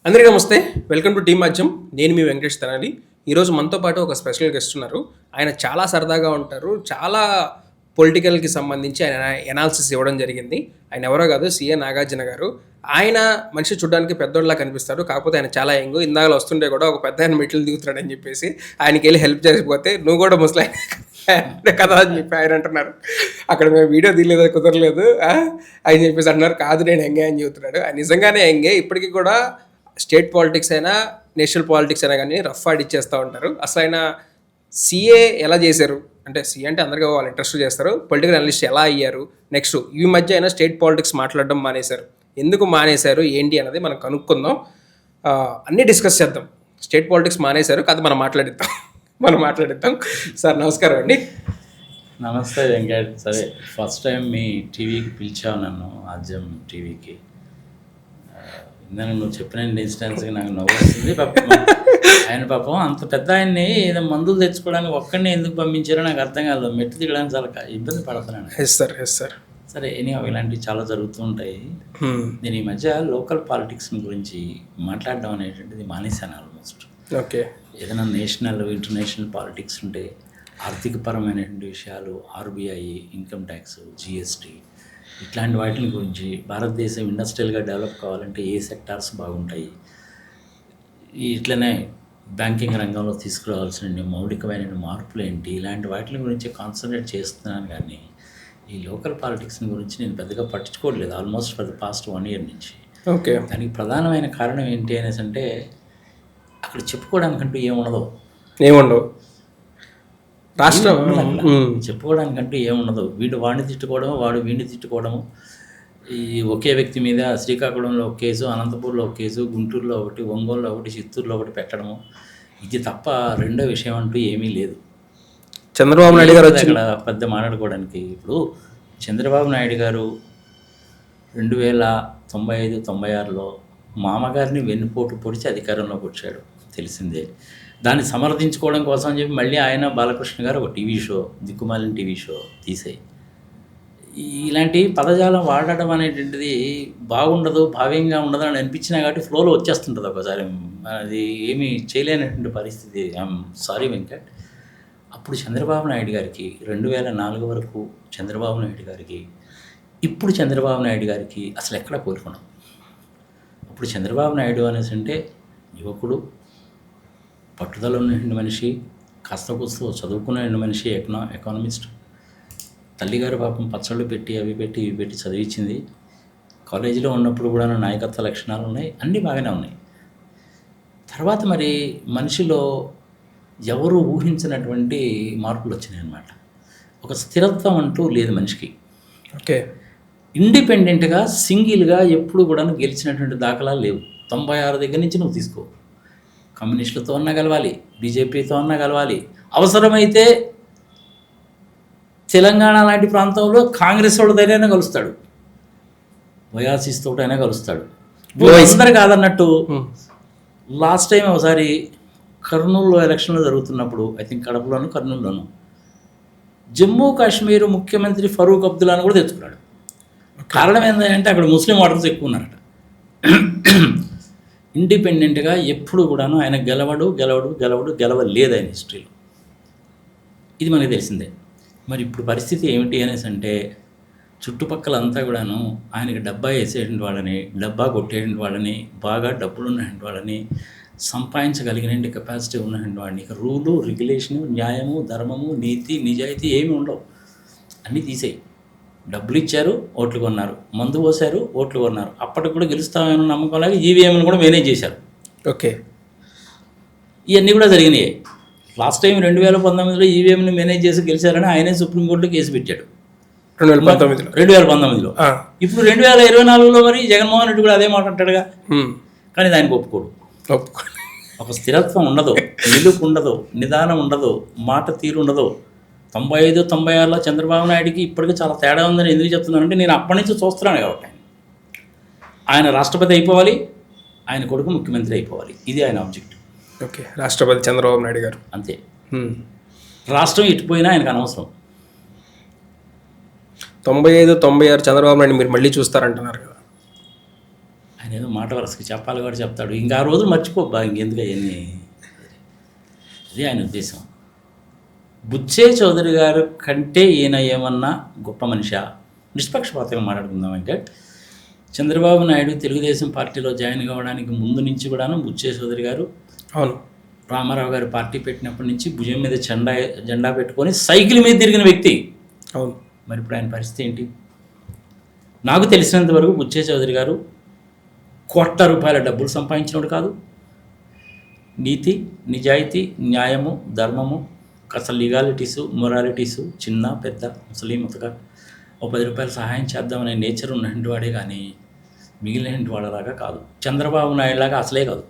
అందరికీ నమస్తే. Welcome to team Madhyam. నేను మీ వెంకటేష్ తెనాలి. ఈరోజు మనతో పాటు ఒక స్పెషల్ గెస్ట్ ఉన్నారు. ఆయన చాలా సరదాగా ఉంటారు. చాలా పొలిటికల్‌కి సంబంధించి ఆయన ఎనాలిసిస్ ఇవ్వడం జరిగింది. ఆయన ఎవరో కాదు, సీఏ నాగార్జున గారు. ఆయన మనిషి చూడడానికి పెద్దోడిలా కనిపిస్తారు. కాకపోతే ఆయన చాలా యంగ్. ఇందాకల వస్తుంటే కూడా ఒక పెద్దాయన మెట్లు దిగుతున్నాడని చెప్పేసి ఆయనకెళ్ళి హెల్ప్ చేయకపోతే నువ్వు కూడా ముసలాయన కదా అని చెప్పి ఆయన అంటున్నారు. అక్కడ మేము వీడియో తీయలేదు, కుదరలేదు అని చెప్పేసి అంటున్నారు. కాదు నేను యంగే అని చెబుతున్నాడు. ఆయన నిజంగానే యంగే. ఇప్పటికీ కూడా స్టేట్ పాలిటిక్స్ అయినా నేషనల్ పాలిటిక్స్ అయినా కానీ రఫ్ ఆడిచ్చేస్తూ ఉంటారు. అసలు ఆయన సీఏ ఎలా చేశారు అంటే, సీఏ అంటే అందరికీ వాళ్ళు ఇంట్రెస్ట్ చేస్తారు. పొలిటికల్ అనలిస్ట్ ఎలా అయ్యారు, నెక్స్ట్ ఈ మధ్య అయినా స్టేట్ పాలిటిక్స్ మాట్లాడడం మానేశారు, ఎందుకు మానేశారు ఏంటి అనేది మనం కనుక్కుందాం. అన్నీ డిస్కస్ చేద్దాం. స్టేట్ పాలిటిక్స్ మానేశారు కాదు, మనం మాట్లాడిద్దాం. సార్ నమస్కారం అండి. నమస్తే వెంకట్. సరే, ఫస్ట్ టైం మీ టీవీకి పిలిచావు నన్ను, ఆద్యం టీవీకి. ఇందాక నువ్వు చెప్పిన ఇన్స్టెన్స్కి నాకు నవ్వు వస్తుంది. ఆయన పాపం అంత పెద్ద ఆయన్ని ఏదో మందులు తెచ్చుకోవడానికి ఒక్కడిని ఎందుకు పంపించారో నాకు అర్థం కాదు. మెట్టు దిగడానికి చాలా ఇబ్బంది పడుతున్నాను. సార్ సరే, ఇలాంటివి చాలా జరుగుతూ ఉంటాయి. నేను ఈ మధ్య లోకల్ పాలిటిక్స్ గురించి మాట్లాడడం అనేటువంటిది మానేశాను ఆల్మోస్ట్. ఓకే. ఏదైనా నేషనల్ ఇంటర్నేషనల్ పాలిటిక్స్ ఉంటే ఆర్థికపరమైనటువంటి విషయాలు, ఆర్బీఐ, ఇన్కమ్ ట్యాక్స్, జిఎస్టీ, ఇట్లాంటి వాటి గురించి, భారతదేశం ఇండస్ట్రియల్గా డెవలప్ కావాలంటే ఏ సెక్టార్స్ బాగుంటాయి, ఇట్లనే బ్యాంకింగ్ రంగంలో తీసుకురావాల్సిన మౌలికమైన మార్పులు ఏంటి, ఇలాంటి వాటి గురించి కాన్సన్ట్రేట్ చేస్తున్నాను. కానీ ఈ లోకల్ పాలిటిక్స్ గురించి నేను పెద్దగా పట్టించుకోవట్లేదు almost for the past 1 year నుంచి. ఓకే. దానికి ప్రధానమైన కారణం ఏంటి అనేసి అంటే, అక్కడ చెప్పుకోవడానికంటూ ఏముండవు. రాష్ట్రం చెప్పుకోవడానికంటూ ఏముండదు. వీడు వాడిని తిట్టుకోవడము, వాడు వీడిని తిట్టుకోవడము. ఈ ఒకే వ్యక్తి మీద శ్రీకాకుళంలో ఒక కేసు, అనంతపూర్లో ఒక కేసు, గుంటూరులో ఒకటి, ఒంగోలులో ఒకటి, చిత్తూరులో ఒకటి పెట్టడము, ఇది తప్ప రెండో విషయం అంటూ ఏమీ లేదు. చంద్రబాబు నాయుడు గారు అక్కడ పెద్ద మాట్లాడుకోవడానికి. ఇప్పుడు చంద్రబాబు నాయుడు గారు 2095-96లో మామగారిని వెన్నుపోటు పొడిచి అధికారంలోకి వచ్చాడు, తెలిసిందే. దాన్ని సమర్థించుకోవడం కోసం అని చెప్పి మళ్ళీ ఆయన బాలకృష్ణ గారు ఒక టీవీ షో, దిక్కుమాలిన టీవీ షో తీసేయి. ఇలాంటి పదజాలం వాడడం అనేటువంటిది బాగుండదు, భావ్యంగా ఉండదు అని అనిపించినా కాబట్టి ఫ్లోలో వచ్చేస్తుంటుంది ఒకసారి. అది ఏమీ చేయలేనటువంటి పరిస్థితి. I'm sorry Venkat. అప్పుడు చంద్రబాబు నాయుడు గారికి 2004 వరకు చంద్రబాబు నాయుడు గారికి, ఇప్పుడు చంద్రబాబు నాయుడు గారికి అసలు ఎక్కడ కోరుకున్నాం. అప్పుడు చంద్రబాబు నాయుడు అనేసి అంటే యువకుడు, పట్టుదల ఉన్నటువంటి మనిషి, కాస్త కూస్తో చదువుకున్న మనిషి, ఎకానమిస్ట్. తల్లిగారు పాపం పచ్చళ్ళు పెట్టి అవి పెట్టి ఇవి పెట్టి చదివించింది. కాలేజీలో ఉన్నప్పుడు కూడా నాయకత్వ లక్షణాలు ఉన్నాయి, అన్నీ బాగానే ఉన్నాయి. తర్వాత మరి మనిషిలో ఎవరు ఊహించినటువంటి మార్పులు వచ్చినాయి అన్నమాట. ఒక స్థిరత్వం అంటూ లేదు మనిషికి. ఓకే. ఇండిపెండెంట్గా సింగిల్గా ఎప్పుడు కూడా గెలిచినటువంటి దాఖలాలు లేవు. 96 దగ్గర నుంచి నువ్వు తీసుకో. కమ్యూనిస్టులతో అన్నా కలవాలి, బీజేపీతో అన్నా కలవాలి, అవసరమైతే తెలంగాణ లాంటి ప్రాంతంలో కాంగ్రెస్ వాళ్ళదైనా కలుస్తాడు, వైఆర్సీస్ తోటైనా కలుస్తాడు. అందరు కాదన్నట్టు లాస్ట్ టైం ఒకసారి కర్నూలులో ఎలక్షన్లు జరుగుతున్నప్పుడు, ఐ థింక్ కడపలోను కర్నూలులోను, జమ్మూ కాశ్మీర్ ముఖ్యమంత్రి ఫరూక్ అబ్దుల్లాను కూడా తెచ్చుకున్నాడు. కారణం ఏంటంటే అక్కడ ముస్లిం ఓటర్స్ ఎక్కువ ఉన్నారట. ఇండిపెండెంట్గా ఎప్పుడు కూడాను ఆయన గెలవలేదు ఆయన హిస్టరీలో. ఇది మనకి తెలిసిందే. మరి ఇప్పుడు పరిస్థితి ఏమిటి అనేసి అంటే, చుట్టుపక్కల అంతా కూడాను ఆయనకి డబ్బా వేసేటువంటి వాళ్ళని, డబ్బా కొట్టేటువంటి వాళ్ళని, బాగా డబ్బులు ఉన్నటువంటి వాళ్ళని, సంపాదించగలిగిన కెపాసిటీ ఉన్నటువంటి వాడిని, ఇక రూలు, రెగ్యులేషను, న్యాయము, ధర్మము, నీతి, నిజాయితీ ఏమి ఉండవు. అన్నీ తీసేయి. డబ్బులు ఇచ్చారు, ఓట్లు కొన్నారు, మందు పోసారు, ఓట్లు కొన్నారు, అప్పటికి కూడా గెలుస్తామని నమ్మకం లాగా ఈవీఎంను కూడా మేనేజ్ చేశారు. ఓకే. ఇవన్నీ కూడా జరిగినాయి. లాస్ట్ టైం 2019లో ఈవీఎంని మేనేజ్ చేసి గెలిచారని ఆయనే సుప్రీంకోర్టులో కేసు పెట్టాడు 2019లో. ఇప్పుడు 2024లో మరి జగన్మోహన్ రెడ్డి కూడా అదే మాట అంటాడుగా. కానీ దానికి ఒప్పుకోడు. ఒక స్థిరత్వం ఉండదు, నిలుపు ఉండదు, నిదానం ఉండదు, మాట తీరు ఉండదు. 95-96లో చంద్రబాబు నాయుడికి ఇప్పటికీ చాలా తేడా ఉందని ఎందుకు చెప్తున్నానంటే, నేను అప్పటి నుంచి చూస్తున్నాను కాబట్టి. ఆయన రాష్ట్రపతి అయిపోవాలి, ఆయన కొడుకు ముఖ్యమంత్రి అయిపోవాలి, ఇది ఆయన ఆబ్జెక్టివ్. ఓకే. రాష్ట్రపతి చంద్రబాబు నాయుడు గారు అంతే. రాష్ట్రం ఇటుపోయినా ఆయనకు అనవసరం. 95-96 చంద్రబాబు నాయుడు మీరు మళ్ళీ చూస్తారంటున్నారు కదా. ఆయన ఏదో మాట వరుసకి చెప్పాలి కూడా చెప్తాడు. ఇంకా ఆ రోజులు మర్చిపోబ్బా, ఇంకెందుకు అవన్నీ. అది ఆయన ఉద్దేశం. బుచ్చే చౌదరి గారు కంటే ఈయన ఏమన్నా గొప్ప మనిషా? నిష్పక్షపాతంగా మాట్లాడుకుందాం. వెంకట్, చంద్రబాబు నాయుడు తెలుగుదేశం పార్టీలో జాయిన్ కావడానికి ముందు నుంచి కూడాను బుచ్చే చౌదరి గారు, అవును, రామారావు గారు పార్టీ పెట్టినప్పటి నుంచి భుజం మీద జెండా పెట్టుకొని సైకిల్ మీద తిరిగిన వ్యక్తి. అవును. మరి ఇప్పుడు ఆయన పరిస్థితి ఏంటి? నాకు తెలిసినంత వరకు బుచ్చే చౌదరి గారు ₹1,00,00,000 డబ్బులు సంపాదించినోడు కాదు. నీతి, నిజాయితీ, న్యాయము, ధర్మము, అసలు లీగాలిటీసు, మొరాలిటీసు, చిన్న పెద్ద ముసలి ముతక ఓ ₹10 సహాయం చేద్దామనే నేచర్ ఉన్నటువంటి వాడే కానీ మిగిలిన వాళ్ళలాగా కాదు. చంద్రబాబు నాయుడు లాగా అసలే కాదు.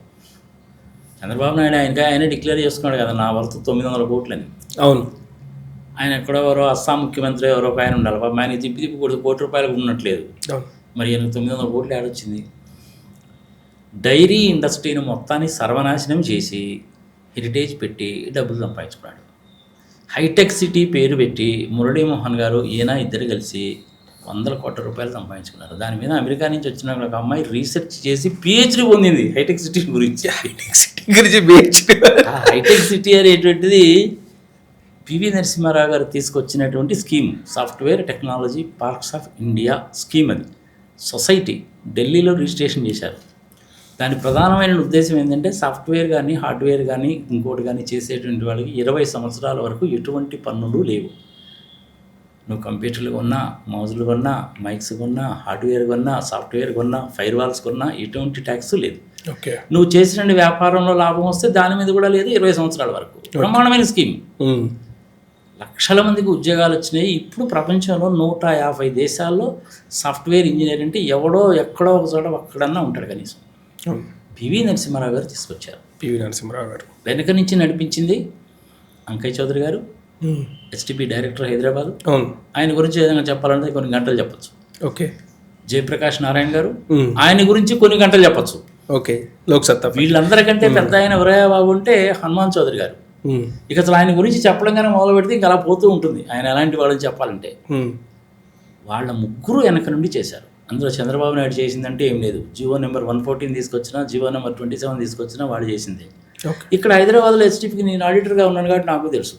చంద్రబాబు నాయుడు ఆయనే డిక్లేర్ చేసుకున్నాడు కదా, నా వర్త్ 900 కోట్లని. అవును. ఆయన ఎక్కడో ఎవరో అస్సాం ముఖ్యమంత్రి ఎవరో ఒక ఆయన ఉండాలి. పాపం ఆయన తిప్పి ₹1,00,00,000 ఉన్నట్లేదు. మరి ఈయనకు 900 కోట్లు ఏడొచ్చింది? డైరీ ఇండస్ట్రీని మొత్తాన్ని సర్వనాశనం చేసి హెరిటేజ్ పెట్టి డబ్బులు సంపాదించుకున్నాడు. హైటెక్ సిటీ పేరు పెట్టి మురళీమోహన్ గారు ఈయన ఇద్దరు కలిసి ₹100 కోట్ల సంపాదించుకున్నారు. దాని మీద అమెరికా నుంచి వచ్చిన ఒక అమ్మాయి రీసెర్చ్ చేసి PhD పొందింది హైటెక్ సిటీ గురించి. హైటెక్ సిటీ అనేటువంటిది పివి నరసింహారావు గారు తీసుకొచ్చినటువంటి scheme, software technology parks of India scheme. అది సొసైటీ ఢిల్లీలో రిజిస్ట్రేషన్ చేశారు. దాని ప్రధానమైన ఉద్దేశం ఏంటంటే సాఫ్ట్వేర్ కానీ హార్డ్వేర్ కానీ ఇంకోటి కానీ చేసేటువంటి వాళ్ళకి 20 సంవత్సరాల వరకు ఎటువంటి పన్నులు లేవు. నువ్వు కంప్యూటర్లు కొన్నా, మౌజులు కొన్నా, మైక్స్ కొన్నా, హార్డ్వేర్ కొన్నా, సాఫ్ట్వేర్ కొన్నా, ఫైర్ వాల్స్ కొన్నా ఎటువంటి ట్యాక్స్ లేదు. ఓకే. నువ్వు చేసిన వ్యాపారంలో లాభం వస్తే దాని మీద కూడా లేదు 20 సంవత్సరాల వరకు. బ్రహ్మాండమైన స్కీమ్. లక్షల మందికి ఉద్యోగాలు వచ్చినాయి. ఇప్పుడు ప్రపంచంలో 150 దేశాల్లో సాఫ్ట్వేర్ ఇంజనీర్ అంటే ఎవడో ఎక్కడో ఒక చోట ఒక్కడన్నా ఉంటాడు కనీసం. పివి నరసింహారావు గారు తీసుకొచ్చారు. పివి నరసింహారావు గారు వెనక నుంచి నడిపించింది అంకయ్య చౌదరి గారు, HTP డైరెక్టర్ హైదరాబాద్. ఆయన గురించి ఏదైనా చెప్పాలంటే కొన్ని గంటలు చెప్పచ్చు. ఓకే. జయప్రకాష్ నారాయణ గారు, ఆయన గురించి కొన్ని గంటలు చెప్పచ్చు. ఓకే. లోక్సత్తా. వీళ్ళందరికంటే పెద్ద ఆయన ఎవరయ్యా బాబు అంటే హనుమాన్ చౌదరి గారు. ఇక అసలు ఆయన గురించి చెప్పడంగానే మొదలు పెడితే ఇంకా అలా పోతూ ఉంటుంది. ఆయన ఎలాంటి వాళ్ళని చెప్పాలంటే వాళ్ళ ముగ్గురు వెనక నుండి చేశారు. అందులో చంద్రబాబు నాయుడు చేసిందంటే ఏం లేదు. జీవో నెంబర్ 114 తీసుకొచ్చినా, జీవో నెంబర్ 27 తీసుకొచ్చినా వాడు చేసిందే. ఇక్కడ హైదరాబాద్లో HTPకి నేను ఆడిటర్గా ఉన్నాను కాబట్టి నాకు తెలుసు.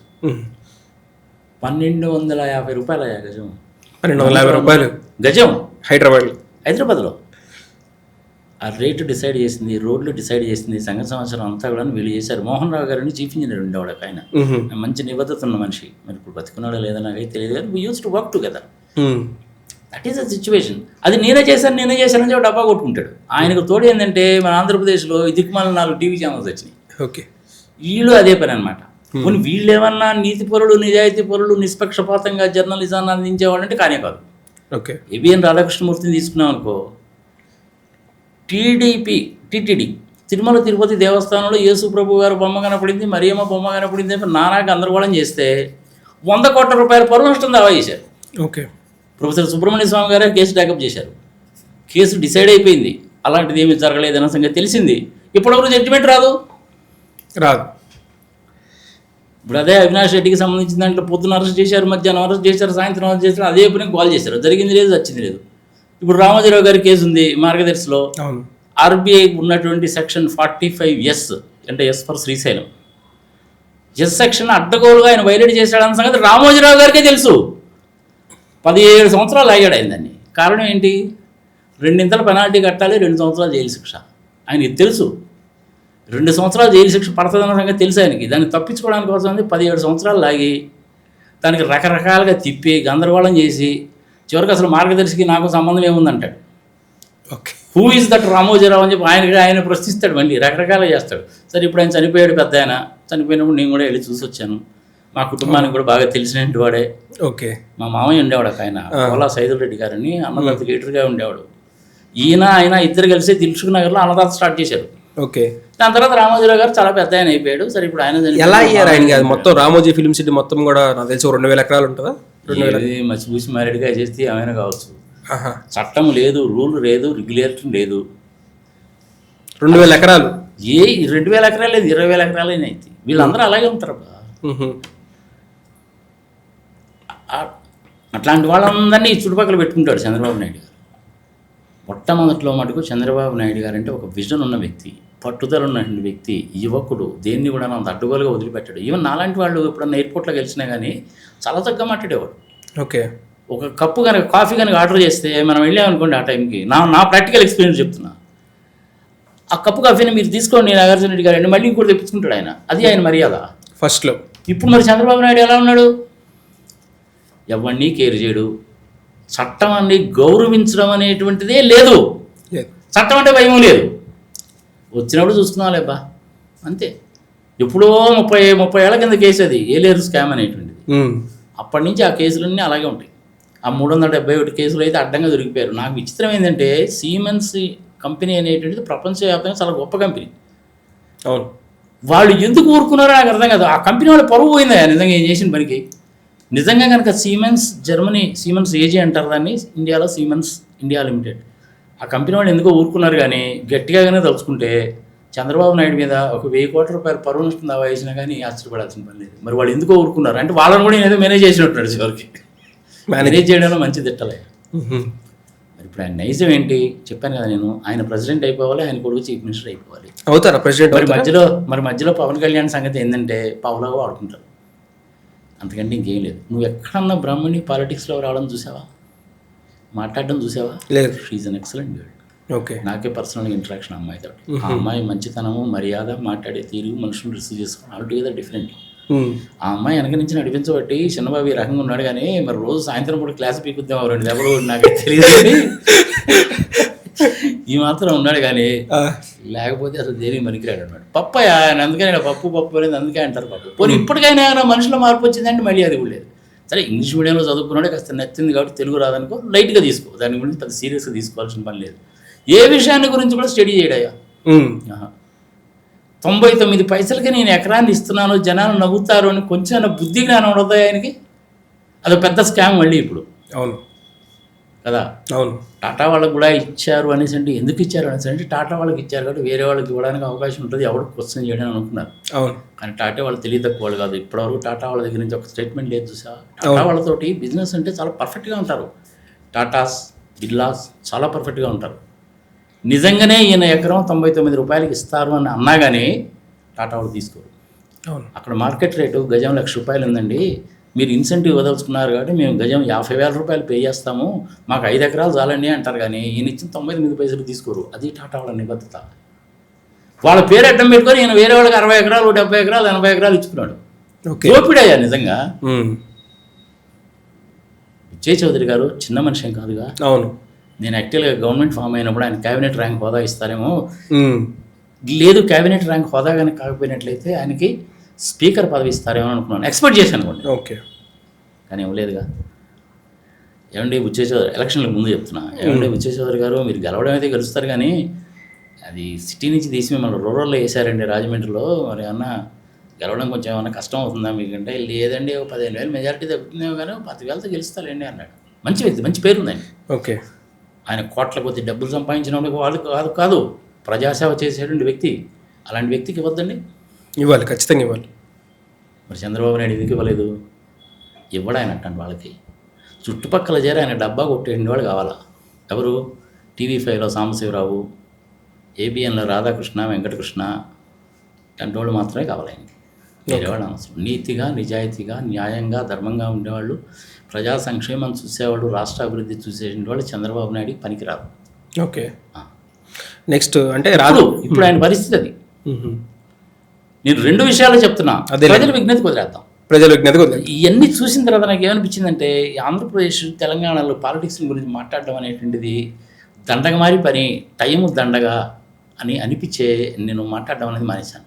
₹1,250 గజం. ₹1,250 గజం హైదరాబాద్లో. ఆ రేటు డిసైడ్ చేసింది, రోడ్లు డిసైడ్ చేసింది, సంఘ సంవత్సరం అంతా కూడా వీళ్ళు చేశారు. మోహన్ రావు గారిని చీఫ్ ఇంజనీర్ ఉండేవాడు ఆయన. మంచి నిబద్ధత ఉన్న మనిషి. మరి ఇప్పుడు బతికున్నాడో లేదో నాకైతే తెలియదు కానీ we use to work together. That is a situation. అది నేనే చేశానని చెప్పి డబ్బా కొట్టుకుంటాడు. ఆయనకు తోడు ఏంటంటే మన ఆంధ్రప్రదేశ్లో దిక్కుమాల 4 టీవీ ఛానల్స్ వచ్చినాయి. ఓకే. వీళ్ళు అదే పని అనమాట. కొన్ని వీళ్ళు ఏమన్నా నీతి పరులు, నిజాయితీ పరులు, నిష్పక్షపాతంగా జర్నలిజాన్ని అందించేవాళ్ళంటే కానే కాదు. ఓకే. ఏబిఎన్ రాధాకృష్ణమూర్తిని తీసుకున్నాం అనుకో, టీటీడీ తిరుమల తిరుపతి దేవస్థానంలో యేసు ప్రభు గారు బొమ్మ కనపడింది, మరియమ్మ బొమ్మ కనపడింది అని నానా గందరగోళం చేస్తే ₹100 కోట్ల పరువు నష్టం దావా చేశారు. ఓకే. ప్రొఫెసర్ సుబ్రహ్మణ్య స్వామి గారే కేసు డేకప్ చేశారు. కేసు డిసైడ్ అయిపోయింది. అలాంటిది ఏమీ జరగలేదన్న సంగతి తెలిసింది. ఇప్పటివరకు జడ్జిమెంట్ రాదు. ఇప్పుడు అదే అవినాష్ రెడ్డికి సంబంధించిన దాంట్లో పొద్దున అరెస్ట్ చేశారు, మధ్యాహ్నం అరెస్ట్ చేశారు, సాయంత్రం అరెస్ట్ చేశారు, అదే పని కాల్ చేశారు. జరిగింది లేదు, వచ్చింది లేదు. ఇప్పుడు రామోజీరావు గారి కేసు ఉంది మార్గదర్శిలో. RBI ఉన్నటువంటి సెక్షన్ 45S అంటే S for Srisailam, S section అడ్డగోలుగా ఆయన వైలేట్ చేశాడన్న సంగతి రామోజీరావు గారికే తెలుసు. 17 సంవత్సరాలు ఆగాడు ఆయన దాన్ని. కారణం ఏంటి? 2 పెనాల్టీ కట్టాలి, 2 సంవత్సరాలు జైలు శిక్ష. ఆయనకి తెలుసు 2 సంవత్సరాలు జైలు శిక్ష పడుతుందన్న సంగతి తెలుసు ఆయనకి. దాన్ని తప్పించుకోవడానికి కోసం 17 సంవత్సరాలు లాగి దానికి రకరకాలుగా తిప్పి గందరగోళం చేసి చివరికి అసలు మార్గదర్శికి నాకు సంబంధం ఏముందంటాడు. Okay. Who is that Ramoji Rao అని చెప్పి ఆయన ప్రశ్నిస్తాడు, మళ్ళీ రకరకాలుగా చేస్తాడు. సరే ఇప్పుడు ఆయన చనిపోయాడు, పెద్ద ఆయన చనిపోయినప్పుడు నేను కూడా వెళ్ళి చూసి వచ్చాను. మా కుటుంబానికి కూడా బాగా తెలిసినటువంటి వాడే. ఓకే. మా మామయ్య ఉండేవాడు ఆయన, కోలా సైదుల్ రెడ్డి గారని, అన్నదాత లీడర్గా ఉండేవాడు. ఆయన ఇద్దరు కలిసి దిల్సుఖ్ నగర్లో అన్నదాత స్టార్ట్ చేశారు. ఓకే. దాని తర్వాత రామోజీరావు గారు చాలా పెద్ద ఆయన అయిపోయాడు. సరే ఇప్పుడు ఆయన ఎలా అయ్యారు? ఆయన కాదు, మొత్తం రామోజీ ఫిల్మ్ సిటీ మొత్తం కూడా నాకు తెలిసి 2,000 ఎకరాలు ఉంటుందా? మసిపూసి మ్యారీడ్గా చేస్తే ఏమైనా కావచ్చు. చట్టం లేదు, రూల్ లేదు, రెగ్యులేషన్ లేదు. 2,000 ఎకరాలు 2,000 ఎకరాలు లేదు, 20,000 ఎకరాలు అయినా అయితే వీళ్ళందరూ అలాగే ఉంటారు. అట్లాంటి వాళ్ళందరినీ చుట్టుపక్కల పెట్టుకుంటాడు చంద్రబాబు నాయుడు గారు. మొట్టమొదట్లో మటుకు చంద్రబాబు నాయుడు గారు అంటే ఒక విజన్ ఉన్న వ్యక్తి, పట్టుదల ఉన్నటువంటి వ్యక్తి, యువకుడు, దేన్ని కూడా అంత అడ్డుగోలుగా వదిలిపెట్టాడు. ఈవెన్ నాలాంటి వాళ్ళు ఎప్పుడన్నా ఎయిర్పోర్ట్లో గెలిచినా కానీ చాలా చక్కగా మాట్లాడేవాడు. ఓకే. ఒక కప్పు కనుక కాఫీ కనుక ఆర్డర్ చేస్తే మనం వెళ్ళామనుకోండి ఆ టైంకి, నా ప్రాక్టికల్ ఎక్స్పీరియన్స్ చెప్తున్నా, ఆ కప్పు కాఫీని మీరు తీసుకోండి నాగార్జున రెడ్డి గారు, మళ్ళీ ఇంకోటి తెప్పించుకుంటాడు ఆయన. అది ఆయన మర్యాద ఫస్ట్లో. ఇప్పుడు మరి చంద్రబాబు నాయుడు ఎలా ఉన్నాడు? ఎవరిని కేర్ చేయడు. చట్టాన్ని గౌరవించడం అనేటువంటిదే లేదు. చట్టం అంటే భయం లేదు. వచ్చినప్పుడు చూసుకున్నాం లేబ్బా అంతే. ఎప్పుడో 30 ఏళ్ల కింద కేసు అది, ఏలేరు స్కామ్ అనేటువంటిది. అప్పటి నుంచి ఆ కేసులన్నీ అలాగే ఉంటాయి. ఆ 371 కేసులు అయితే అడ్డంగా దొరికిపోయారు. నాకు విచిత్రం ఏంటంటే సీమెన్స్ కంపెనీ అనేటువంటిది ప్రపంచవ్యాప్తంగా చాలా గొప్ప కంపెనీ. అవును. వాళ్ళు ఎందుకు ఊరుకున్నారో నాకు అర్థం కాదు. ఆ కంపెనీ వాళ్ళు పరువు పోయిందా నిజంగా ఏం చేసిన పనికి? నిజంగా కనుక సీమెన్స్ జర్మనీ, సీమెన్స్ ఏజీ అంటారు దాన్ని, ఇండియాలో సీమెన్స్ ఇండియా లిమిటెడ్, ఆ కంపెనీ వాళ్ళు ఎందుకో ఊరుకున్నారు. కానీ గట్టిగానే తలుచుకుంటే చంద్రబాబు నాయుడు మీద ఒక 1000 కోట్ల రూపాయలు పరువు నష్టం దావా వేసినా కానీ ఆశ్చర్యపడాల్సిన పని లేదు. మరి వాళ్ళు ఎందుకో ఊరుకున్నారు అంటే వాళ్ళని కూడా ఏదో మేనేజ్ చేసినట్టున్నాడు. చివరికి మేనేజ్ చేయడంలో మంచి తిట్టలే. మరి ఇప్పుడు ఆయన నైజం ఏంటి చెప్పాను కదా నేను, ఆయన ప్రెసిడెంట్ అయిపోవాలి, ఆయన కొడుకు చీఫ్ మినిస్టర్ అయిపోవాలి. అవుతారా ప్రెసిడెంట్? మరి మధ్యలో పవన్ కళ్యాణ్ సంగతి ఏంటంటే పావులాగా వాడుకుంటారు, అంతకంటే ఇంకేం లేదు. నువ్వు ఎక్కడన్నా బ్రాహ్మణి పాలిటిక్స్లో రావడం చూసావా? మాట్లాడడం చూసావా? లేదు. She an excellent girl. Okay. నాకే పర్సనల్ ఇంటరాక్షన్ అమ్మాయితో. ఆ అమ్మాయి మంచితనము, మర్యాద, మాట్లాడే తీరు, మనుషులు రిసీవ్ చేసుకోవడం ఆల్టుగెదర్ డిఫరెంట్. ఆ అమ్మాయి వెనక నుంచి నడిపించబట్టి చిన్నబాబు ఈ రకంగా ఉన్నాడు. కానీ మరి రోజు సాయంత్రం పూట క్లాస్ పీకుద్దాం 2 దెబ్బలు నాకు తెలియదు కానీ ఈ మాత్రం ఉన్నాడు. కానీ లేకపోతే అసలు దేనికి పనికిరాడు అన్నాడు. పప్పయ్య ఆయన అందుకని పప్పు అనేది అందుకే అంటారు పప్పు. పోనీ ఇప్పటికైనా ఏమైనా మనుషుల మార్పు వచ్చిందంటే మళ్ళీ అది కూడా లేదు. సరే ఇంగ్లీష్ మీడియంలో చదువుకున్నాడే, కాస్త నచ్చింది కాబట్టి తెలుగు రాదనుకో, లైట్గా తీసుకో, దాని గురించి పెద్ద సీరియస్గా తీసుకోవాల్సిన పని లేదు. ఏ విషయాన్ని గురించి కూడా స్టడీ చేయడయ్యా. 99 పైసలకి నేను ఎకరాన్ని ఇస్తున్నాను, జనాలు నవ్వుతారు అని కొంచెం బుద్ధి జ్ఞానం ఉండదు ఆయనకి. అది పెద్ద స్కామ్ మళ్ళీ ఇప్పుడు. అవును కదా. అవును. టాటా వాళ్ళకి కూడా ఇచ్చారు అనేసి అంటే ఎందుకు ఇచ్చారు అనేసి అంటే టాటా వాళ్ళకి ఇచ్చారు కాబట్టి వేరే వాళ్ళకి ఇవ్వడానికి అవకాశం ఉంటుంది, ఎవరు క్వశ్చన్ చేయడం అనుకున్నారు. అవును. కానీ టాటా వాళ్ళు తెలియ తక్కువ వాళ్ళు కాదు. ఇప్పటివరకు టాటా వాళ్ళ దగ్గర నుంచి ఒక స్టేట్మెంట్ లేదు చూసా. టాటా వాళ్ళతోటి బిజినెస్ అంటే చాలా పర్ఫెక్ట్గా ఉంటారు. టాటాస్, బిర్లాస్ చాలా పర్ఫెక్ట్గా ఉంటారు. నిజంగానే ఈయన ఎకరం 99 రూపాయలకి ఇస్తారు అని అన్నా కానీ టాటా వాళ్ళు తీసుకోరు. అక్కడ మార్కెట్ రేటు గజం 1,00,000 రూపాయలు ఉందండి, మీరు ఇన్సెంటివ్ వదలుచుకున్నారు కాబట్టి మేము గజం 50,000 రూపాయలు పే చేస్తాము, మాకు 5 ఎకరాలు చాలండి అంటారు. కానీ ఈయన ఇచ్చిన 99 పైసలు తీసుకోరు. అది టాటా వాళ్ళ నిబద్ధత. వాళ్ళ పేరు అడ్డం పెట్టుకొని ఈయన వేరే వాళ్ళకి 60 ఎకరాలు, 70 ఎకరాలు, 80 ఎకరాలు ఇచ్చుకున్నాడు. దోపిడయ్యా నిజంగా. విజయ్ చౌదరి గారు చిన్న మనిషి ఏం కాదుగా. అవును. నేను యాక్చువల్గా గవర్నమెంట్ ఫామ్ అయినప్పుడు ఆయన క్యాబినెట్ ర్యాంక్ హోదా ఇస్తారేమో, లేదు క్యాబినెట్ ర్యాంక్ హోదా కానీ కాకపోయినట్లయితే ఆయనకి స్పీకర్ పదవి ఇస్తారేమో అనుకున్నాను, ఎక్స్పెక్ట్ చేశాను అనుకోండి. ఓకే. కానీ ఇవ్వలేదుగా. ఏమండి విజయ్ చౌదరి, ఎలక్షన్లకు ముందు చెప్తున్నా, ఏమండి విజయ్ చౌదరి గారు మీరు గెలవడం అయితే గెలుస్తారు కానీ అది సిటీ నుంచి తీసి మిమ్మల్ని రూరల్లో వేసారండి రాజమండ్రిలో, మరి ఏమన్నా గెలవడం కొంచెం ఏమన్నా కష్టం అవుతుందా మీకంటే? లేదండి 15,000 మెజారిటీ తగ్గుతుందేమో కానీ 10,000తో గెలుస్తారండి అన్నాడు. మంచి వ్యక్తి, మంచి పేరు ఉంది ఆయన. ఓకే. ఆయన కోట్ల కొద్ది డబ్బులు సంపాదించిన వాళ్ళు కాదు, ప్రజాసేవ చేసేటువంటి వ్యక్తి. అలాంటి వ్యక్తికి ఇవ్వద్దండి? ఇవ్వాలి, ఖచ్చితంగా ఇవ్వాలి. మరి చంద్రబాబు నాయుడు ఎందుకు ఇవ్వలేదు? ఇవ్వడు ఆయన అట్టండి వాళ్ళకి. చుట్టుపక్కల చేరి ఆయన డబ్బా కొట్టేటువంటి వాళ్ళు కావాలా? ఎవరు? TV5లో సాంబశివరావు, ABNలో రాధాకృష్ణ, వెంకటకృష్ణ ఇలాంటి వాళ్ళు మాత్రమే కావాలి ఆయనకి. వేరే వాళ్ళు అవసరం. నీతిగా, నిజాయితీగా, న్యాయంగా, ధర్మంగా ఉండేవాళ్ళు, ప్రజా సంక్షేమం చూసేవాళ్ళు, రాష్ట్ర అభివృద్ధి చూసేటువంటి వాళ్ళు చంద్రబాబు నాయుడికి పనికిరాదు. ఓకే. నెక్స్ట్ అంటే రాదు ఇప్పుడు ఆయన పరిస్థితి అది. నేను 2 విషయాలు చెప్తున్నా. ప్రజల విజ్ఞతకు వదిలేద్దాం. ఇవన్నీ చూసిన తర్వాత నాకు ఏమనిపించిందంటే ఆంధ్రప్రదేశ్, తెలంగాణలో పాలిటిక్స్ గురించి మాట్లాడడం అనేటువంటిది దండగమారి పని, టైము దండగా అని అనిపించే నేను మాట్లాడడం అనేది మానేశాను.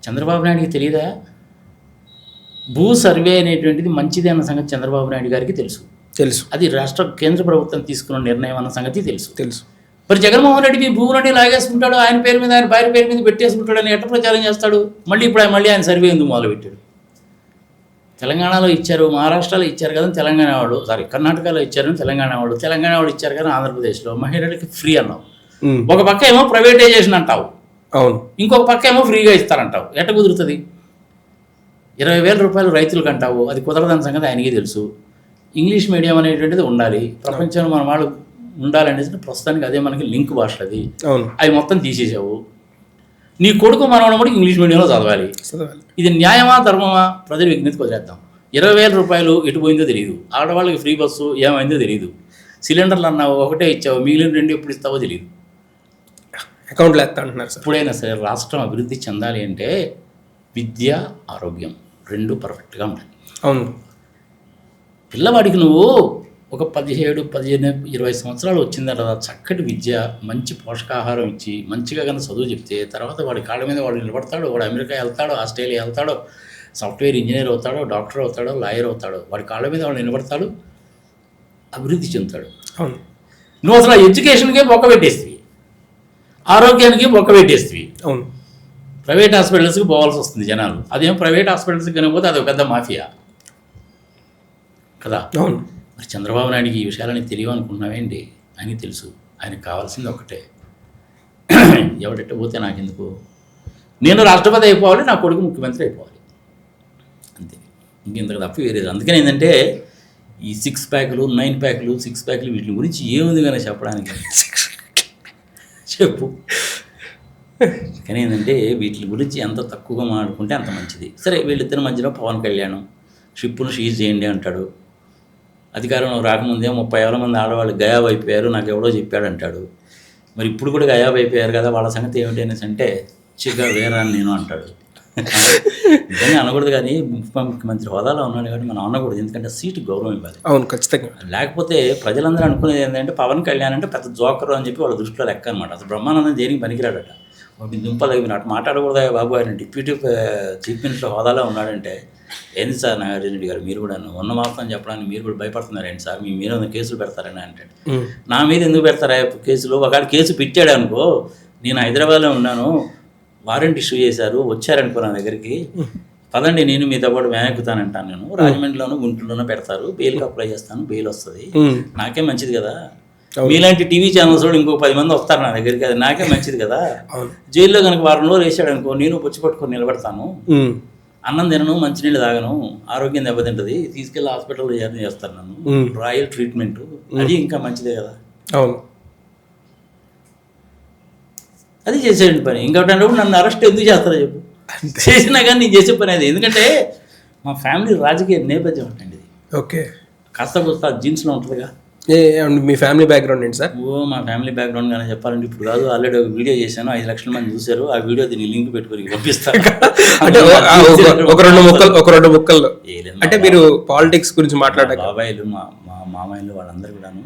చంద్రబాబు నాయుడికి తెలియదా? భూ సర్వే అనేటువంటిది మంచిది అన్న సంగతి చంద్రబాబు నాయుడు గారికి తెలుసు. అది కేంద్ర ప్రభుత్వం తీసుకున్న నిర్ణయం అన్న సంగతి తెలుసు. మరి జగన్మోహన్ రెడ్డి భూములని లాగేసుకుంటాడు, ఆయన పేరు మీద, ఆయన భార్య పేరు మీద పెట్టేసుకుంటాడని ఎట్ట ప్రచారం చేస్తాడు? మళ్ళీ ఆయన సర్వే ఎందుకు మొదలుపెట్టాడు? తెలంగాణలో ఇచ్చారు, మహారాష్ట్రలో ఇచ్చారు కదా తెలంగాణ వాళ్ళు, కర్ణాటకలో ఇచ్చారు తెలంగాణ వాళ్ళు ఇచ్చారు కదా ఆంధ్రప్రదేశ్లో మహిళలకి ఫ్రీ అన్నావు. ఒక పక్క ఏమో ప్రైవేటైజేషన్ అంటావు, అవును, ఇంకొక పక్క ఏమో ఫ్రీగా ఇస్తారంటావు. ఎట్ట కుదురుతుంది? 20,000 రూపాయలు రైతులకు అంటావు, అది కుదరదని సంగతి ఆయనకి తెలుసు. ఇంగ్లీష్ మీడియం అనేటువంటిది ఉండాలి. ప్రపంచంలో మన వాళ్ళు ఉండాలనేది ప్రస్తుతానికి అదే మనకి లింక్ భాషలు అది. అవును. అవి మొత్తం తీసేసావు. నీ కొడుకు మనవడం కూడా ఇంగ్లీష్ మీడియంలో చదవాలి. ఇది న్యాయమా ధర్మమా? ప్రజలు విజ్ఞతకు వదిలేద్దాం. 20,000 రూపాయలు ఎటు పోయిందో తెలియదు. ఆడవాళ్ళకి ఫ్రీ బస్సు ఏమైందో తెలియదు. సిలిండర్లు అన్నావు, ఒకటే ఇచ్చావు, మిగిలిన 2 ఎప్పుడు ఇస్తావో తెలియదు. అకౌంట్లో వేస్తా అంటున్నారు సార్. ఎప్పుడైనా సరే రాష్ట్రం అభివృద్ధి చెందాలి అంటే విద్య, ఆరోగ్యం 2 పర్ఫెక్ట్గా ఉండాలి. అవును. పిల్లవాడికి నువ్వు ఒక 17, 15, 20 సంవత్సరాలు వచ్చిన తర్వాత చక్కటి విద్య, మంచి పోషకాహారం ఇచ్చి మంచిగా కన్నా చదువు చెప్తే తర్వాత వాడి కాళ్ళ మీద వాడు నిలబడతాడు. వాడు అమెరికా వెళ్తాడో, ఆస్ట్రేలియా వెళ్తాడో, సాఫ్ట్వేర్ ఇంజనీర్ అవుతాడో, డాక్టర్ అవుతాడో, లాయర్ అవుతాడో, వాడి కాళ్ళ మీద వాడు నిలబడతాడు, అభివృద్ధి చెందుతాడు. అవును. నువ్వు అసలు ఎడ్యుకేషన్కే బొక్క పెట్టేస్తావి, ఆరోగ్యానికి బొక్క పెట్టేస్తావి. అవును. ప్రైవేట్ హాస్పిటల్స్కి పోవాల్సి వస్తుంది జనాలు. అదేం ప్రైవేట్ హాస్పిటల్స్కి కనిపోతే అది ఒక పెద్ద మాఫియా కదా. అవును. మరి చంద్రబాబు నాయుడికి ఈ విషయాలని తెలియనుకుంటున్నావేంటి? ఆయనకి తెలుసు. ఆయనకు కావాల్సింది ఒకటే, ఎవడెట్ట పోతే నాకెందుకు, నేను రాష్ట్రపతి అయిపోవాలి, నా కొడుకు ముఖ్యమంత్రి అయిపోవాలి, అంతే. ఇంకెంతకు తప్ప వేరేది. అందుకని ఏంటంటే ఈ 6 ప్యాకులు 9 ప్యాకులు 6 ప్యాకులు వీటి గురించి ఏముంది కానీ చెప్పడానికి చెప్పు. కానీ ఏంటంటే వీటి గురించి ఎంత తక్కువగా మాట్లాడుకుంటే అంత మంచిది. సరే, వీళ్ళిద్దరి మధ్యలో పవన్ కళ్యాణ్ షిప్పును సీజ్ చేయండి అంటాడు. అధికారంలో రాకముందే 30,000 మంది ఆడవాళ్ళు గయాబ్ అయిపోయారు, నాకు ఎవడో చెప్పాడు అంటాడు. మరి ఇప్పుడు కూడా గయాబ్ అయిపోయారు కదా, వాళ్ళ సంగతి ఏమిటి అనేసి అంటే చిగా వేరా అని నేను అంటాడు. నిజంగా అనకూడదు, కానీ ముఖ్యమంత్రి హోదాలో ఉన్నాడు కాబట్టి మనం అనకూడదు. ఎందుకంటే సీటు గౌరవం ఇవ్వాలి. అవును, ఖచ్చితంగా. లేకపోతే ప్రజలందరూ అనుకునేది ఏంటంటే పవన్ కళ్యాణ్ అంటే పెద్ద జోకరు అని చెప్పి వాళ్ళ దృష్టిలో లెక్క అనమాట. అసలు బ్రహ్మానందం దేనికి పనికిరాడట. వాటి దుంపలు మీరు అటు మాట్లాడకూడదా బాబు, ఆయన డిప్యూటీ చీఫ్ మినిస్టర్ హోదాలో ఉన్నాడంటే ఏంది సార్ నాగార్జున రెడ్డి గారు, మీరు కూడా ఉన్న వార్తను చెప్పడానికి మీరు కూడా భయపడుతున్నారు ఏంటి సార్, మీ మీద కేసులు పెడతారని అంటాడు. నా మీద ఎందుకు పెడతారా కేసులు? ఒకవేళ కేసు పెట్టాడు అనుకో, నేను హైదరాబాద్లో ఉన్నాను, వారెంట్ ఇష్యూ చేశారు, వచ్చారనుకో నా దగ్గరికి, పదండి నేను మీతో పాటు వెనక్కుతానంటాను. నేను రాజమండ్రిలోనూ గుంటూరులోనూ పెడతారు, బెయిల్కి అప్లై చేస్తాను, బెయిల్ వస్తుంది, నాకే మంచిది కదా. మీలాంటి టీవీ ఛానల్స్ కూడా ఇంకో 10 మంది వస్తారు నా దగ్గరికి, అది నాకే మంచిది కదా. జైల్లో కనుక వారం రోజులు వేసాడు అనుకో, నేను పుచ్చి పట్టుకొని నిలబడతాను, అన్నం తినను, మంచినీళ్ళు తాగను, ఆరోగ్యం దెబ్బతింటది, తీసుకెళ్ళి హాస్పిటల్లో జాయిన్ చేస్తాను నన్ను, రాయల్ ట్రీట్మెంట్, అది ఇంకా మంచిదే కదా. అవును, అది చేసేయండి పని. ఇంకోటి నన్ను అరెస్ట్ ఎందుకు చేస్తారో చెప్పు, చేసినా కానీ నేను చేసే పని అది. ఎందుకంటే మా ఫ్యామిలీ రాజకీయ నేపథ్యం ఉంటుంది. ఓకే, కాస్త కొస్త జీన్స్లో ఉంటుందిగా. మీ ఫ్యామిలీ బ్యాక్గ్రౌండ్ ఏంటి సార్? మా ఫ్యామిలీ బ్యాక్గ్రౌండ్ కానీ చెప్పాలంటే ఇప్పుడు కాదు, ఆల్రెడీ ఒక వీడియో చేశాను, 5 లక్షల మంది చూశారు. ఆ వీడియో దీన్ని లింక్ పెట్టుకొని పంపిస్తాను. అంటే ఒక రెండు ముక్కల్లో అంటే మీరు పాలిటిక్స్ గురించి మాట్లాడారు. బాబాయిలు, మా మామయ్యలు వాళ్ళందరూ కూడాను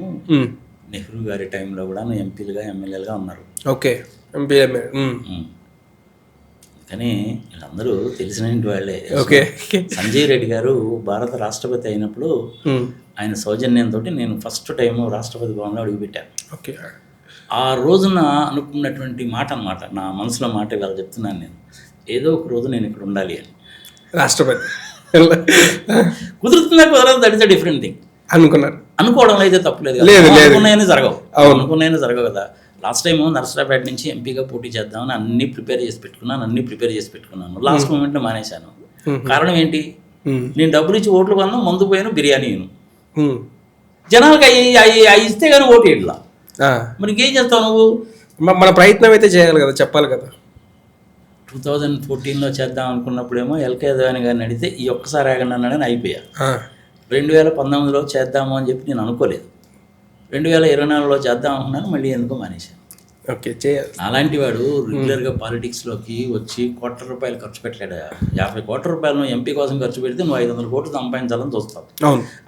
నెహ్రూ గారి టైంలో కూడా ఎంపీలుగా ఎమ్మెల్యేలుగా ఉన్నారు. ఓకే, ఎంపీ కానీ వీళ్ళందరూ తెలిసిన వాళ్ళే. ఓకే, సంజయ్ రెడ్డి గారు భారత రాష్ట్రపతి అయినప్పుడు ఆయన సౌజన్యంతో నేను ఫస్ట్ టైం రాష్ట్రపతి భవన్లో అడుగుపెట్టాను. ఓకే, ఆ రోజున అనుకున్నటువంటి మాట అన్నమాట, నా మనసులో మాట ఇవాళ చెప్తున్నాను నేను, ఏదో ఒక రోజు నేను ఇక్కడ ఉండాలి అని. రాష్ట్రపతి కుదురుతుందా కుదరదు, that is a different thing. అనుకోవడం అయితే తప్పులేదు, అనుకున్నాయని జరగవు కదా. లాస్ట్ టైం నర్సరాపేట నుంచి ఎంపీగా పోటీ చేద్దామని అన్ని ప్రిపేర్ చేసి పెట్టుకున్నాను. లాస్ట్ మూమెంట్లో మానేశాను. కారణం ఏంటి? నేను డబ్బులు ఇచ్చి ఓట్లు కొన్నాను, మందు పోయాను, బిర్యానీ జనాలకు అవి ఇస్తే కానీ ఓటు ఇట్లా, మరి ఇంకేం చేస్తావు నువ్వు? మన ప్రయత్నం అయితే చేయాలి కదా, చెప్పాలి కదా. 2014లో చేద్దాం అనుకున్నప్పుడేమో ఎల్కే అద్వానీ గారిని అడిగితే ఈ ఒక్కసారి ఆగండి అన్నాడని అయిపోయా. 2019లో చేద్దాము అని చెప్పి నేను అనుకోలేదు. 2024లో చేద్దాం అనుకున్నాను, మళ్ళీ ఎందుకో మానేశాను. ఓకే, చేయాలి. అలాంటి వాడు రెగ్యులర్గా పాలిటిక్స్లోకి వచ్చి ₹1,00,00,000 ఖర్చు పెట్టలేడు. 50 కోట్ల రూపాయలు ఎంపీ కోసం ఖర్చు పెడితే నువ్వు 500 కోట్లు సంపాదించాలని చూస్తావు.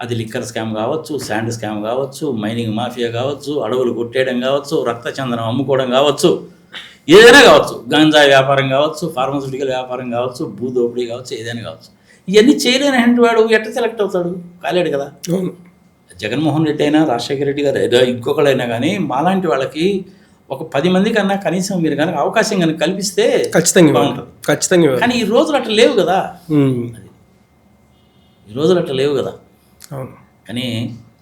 అది లిక్కర్ స్కామ్ కావచ్చు, శాండ్ స్కామ్ కావచ్చు, మైనింగ్ మాఫియా కావచ్చు, అడవులు కొట్టేయడం కావచ్చు, రక్తచందనం అమ్ముకోవడం కావచ్చు, ఏదైనా కావచ్చు, గంజాయి వ్యాపారం కావచ్చు, ఫార్మస్యూటికల్ వ్యాపారం కావచ్చు, భూదోపిడీ కావచ్చు, ఏదైనా కావచ్చు. ఇవన్నీ చేయలేని వాడు ఎట్లా సెలెక్ట్ అవుతాడు? కాలేడు కదా. జగన్మోహన్ రెడ్డి అయినా, రాజశేఖర రెడ్డి గారు, ఇంకొకళ్ళైనా కానీ మాలాంటి వాళ్ళకి ఒక 10 మంది కన్నా కనీసం మీరు కనుక అవకాశం కనుక కల్పిస్తే ఖచ్చితంగా బాగుంటుంది. కానీ ఈ రోజులు అట్లా లేవు కదా. ఈ రోజులు అట్లా లేవు కదా. కానీ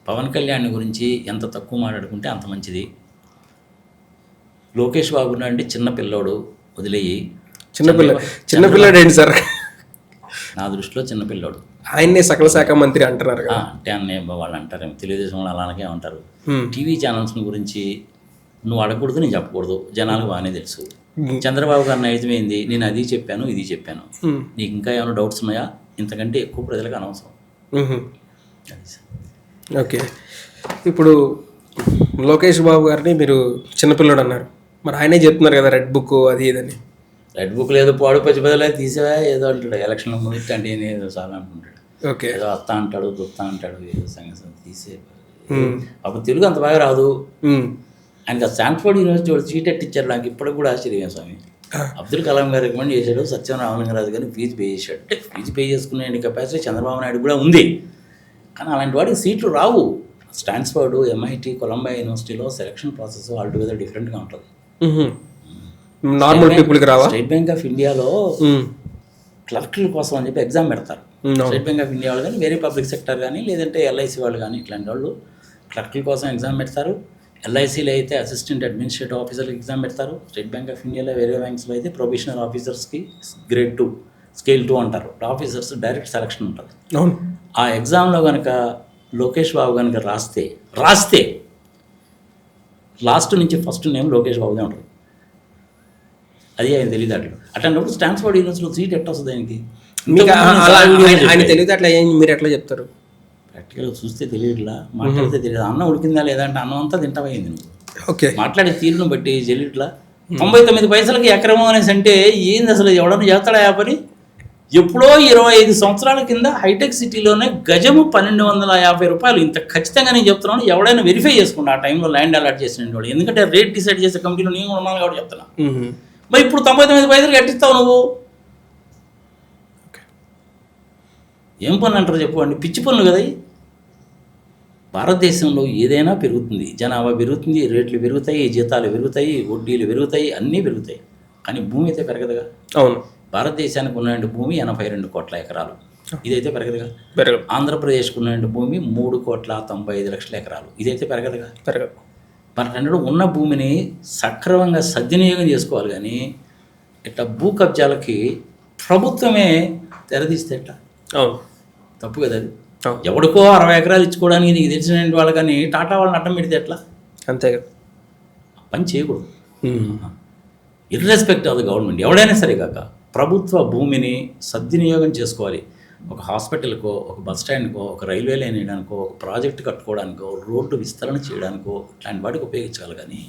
పవన్ కళ్యాణ్ గురించి ఎంత తక్కువ మాట్లాడుకుంటే అంత మంచిది. లోకేష్ బాబు అంటే చిన్న పిల్లోడు, వదిలేయి. చిన్నపిల్లాడు ఏంటి సార్? నా దృష్టిలో చిన్నపిల్లోడు. ఆయన్నే సకల శాఖ మంత్రి అంటున్నారు కదా. అంటే అన్నీ వాళ్ళు అంటారేమో, తెలుగుదేశం వాళ్ళు అలాగే ఉంటారు. Hmm. టీవీ ఛానల్స్ గురించి నువ్వు అడగకూడదు, నేను చెప్పకూడదు, జనాలకు బాగానే తెలుసు. చంద్రబాబు గారి నైజమైంది, నేను అది చెప్పాను ఇది చెప్పాను. నీకు ఇంకా ఏమైనా డౌట్స్ ఉన్నాయా? ఇంతకంటే ఎక్కువ ప్రజలకు అనవసరం. అది సార్. ఓకే, ఇప్పుడు లోకేష్ బాబు గారిని మీరు చిన్నపిల్లడు అన్నారు, మరి ఆయనే చెప్తున్నారు కదా రెడ్ బుక్ అది ఇదని. రెడ్ బుక్ లేదు, పాడు పచ్చి బదులే తీసేవా ఏదో అంటాడు. ఎలక్షన్లో ముందు అంటే ఏదో చాలా అంటుంటాడు. ఓకే, ఏదో వస్తా అంటాడు దుత్తా అంటాడు, ఏదో సంగతి తీసే. అప్పుడు తెలుగు అంత బాగా రాదు. ఆయనకి స్టాన్ఫోర్డ్ యూనివర్సిటీ వాళ్ళు సీట్ ఎట్టిచ్చారు. నాకు ఇప్పటికి కూడా ఆశ్చర్యం స్వామి. అబ్దుల్ కలాం గారు రికమెండ్ చేశాడు, సత్యం రామలింగరాజు గారిని ఫీజు పే చేశాడు. అంటే ఫీజు పే చేసుకునే కెపాసిటీ చంద్రబాబు నాయుడు కూడా ఉంది. కానీ అలాంటి వాడికి సీట్లు రావు. స్టాన్ఫోర్డ్, MIT, కొలంబియా యూనివర్సిటీలో సెలక్షన్ ప్రాసెస్ ఆల్టుగెదర్ డిఫరెంట్గా ఉంటుంది. నార్మల్ పీపుల్కి రావా? స్టేట్ బ్యాంక్ ఆఫ్ ఇండియాలో క్లర్క్ల కోసం అని చెప్పి ఎగ్జామ్ పెడతారు. స్టేట్ బ్యాంక్ ఆఫ్ ఇండియా వాళ్ళు కానీ, వేరే పబ్లిక్ సెక్టర్ కానీ, లేదంటే LIC వాళ్ళు కానీ, ఇట్లాంటి వాళ్ళు క్లర్క్ల కోసం ఎగ్జామ్ పెడతారు. LICలో అయితే అసిస్టెంట్ అడ్మినిస్ట్రేటివ్ ఆఫీసర్కి ఎగ్జామ్ పెడతారు. స్టేట్ బ్యాంక్ ఆఫ్ ఇండియాలో వేరే బ్యాంక్స్లో అయితే ప్రొబేషనల్ ఆఫీసర్స్కి గ్రేడ్ 2, స్కేల్ 2 అంటారు. ఆఫీసర్స్ డైరెక్ట్ సెలక్షన్ ఉంటుంది. ఆ ఎగ్జామ్లో కనుక లోకేష్ బాబు కనుక రాస్తే లాస్ట్ నుంచి ఫస్ట్ నేమ్ లోకేష్ బాబుదే ఉంటుంది. అది ఆయన తెలియదాట్లు. అట్లాంటప్పుడు స్టాన్ఫోర్డ్ యూనివర్సిటీలో సీట్ ఎట్లా వస్తుంది ఆయనకి? ఆయన తెలియదు అట్లా మీరు ఎట్లా చెప్తారు? ప్రాక్టికల్గా చూస్తే తెలియట్లా, మాట్లాడితే తెలియదు. అన్నం ఉడికిందా లేదా అంటే అన్నం అంతా తింటమైంది నువ్వు. ఓకే, మాట్లాడే తీరును బట్టి తెలియట్లా. 99 పైసలకి ఎకరము అనేసి అంటే ఏంది అసలు? ఎవడన్నా చేస్తాడా ఆ పని? ఎప్పుడో 25 సంవత్సరాల కింద హైటెక్ సిటీలోనే గజము 1250 రూపాయలు. ఇంత ఖచ్చితంగా నేను చెప్తున్నాను. ఎవడైనా వెరిఫై చేసుకుంటా ఆ టైంలో ల్యాండ్ అలాట్ చేసిన వాడు. ఎందుకంటే రేట్ డిసైడ్ చేసే కమిటీలో నేను కూడా ఉన్నాను కాబట్టి చెప్తున్నా. మరి ఇప్పుడు 99 పైసలు కట్టిస్తావు నువ్వు? ఏం పన్ను అంటారు చెప్పండి? పిచ్చి పన్ను కదా. భారతదేశంలో ఏదైనా పెరుగుతుంది, జనాభా పెరుగుతుంది, రేట్లు పెరుగుతాయి, జీతాలు పెరుగుతాయి, వడ్డీలు పెరుగుతాయి, అన్నీ పెరుగుతాయి. కానీ భూమి అయితే పెరగదుగా. అవును, భారతదేశానికి ఉన్న భూమి 82 కోట్ల ఎకరాలు. ఇదైతే పెరగదుగా. పెరగదు. ఆంధ్రప్రదేశ్కు ఉన్న భూమి 3,95,00,000 ఎకరాలు. ఇదైతే పెరగదుగా. పెరగదు. మరి రెండు ఉన్న భూమిని సక్రమంగా సద్వినియోగం చేసుకోవాలి. కానీ ఇట్లా భూ కబ్జాలకి ప్రభుత్వమే తెరదీస్తే ఎట్లా? అవును, తప్పు కదా అది. ఎవడికో 60 ఎకరాలు ఇచ్చుకోవడానికి నీకు తెలిసిన వాళ్ళు కానీ టాటా వాళ్ళని అడ్డం పెడితే ఎట్లా? అంతే కదా. పని చేయకూడదు. ఇర్రెస్పెక్ట్ ఆఫ్ ద గవర్నమెంట్. ఎవడైనా సరే కాక ప్రభుత్వ భూమిని సద్వినియోగం చేసుకోవాలి. ఒక హాస్పిటల్కో, ఒక బస్ స్టాండ్కో, ఒక రైల్వే లైన్ వేయడానికో, ఒక ప్రాజెక్టు కట్టుకోవడానికో, రోడ్డు విస్తరణ చేయడానికో ఇట్లాంటి వాటికి ఉపయోగించాలి. కానీ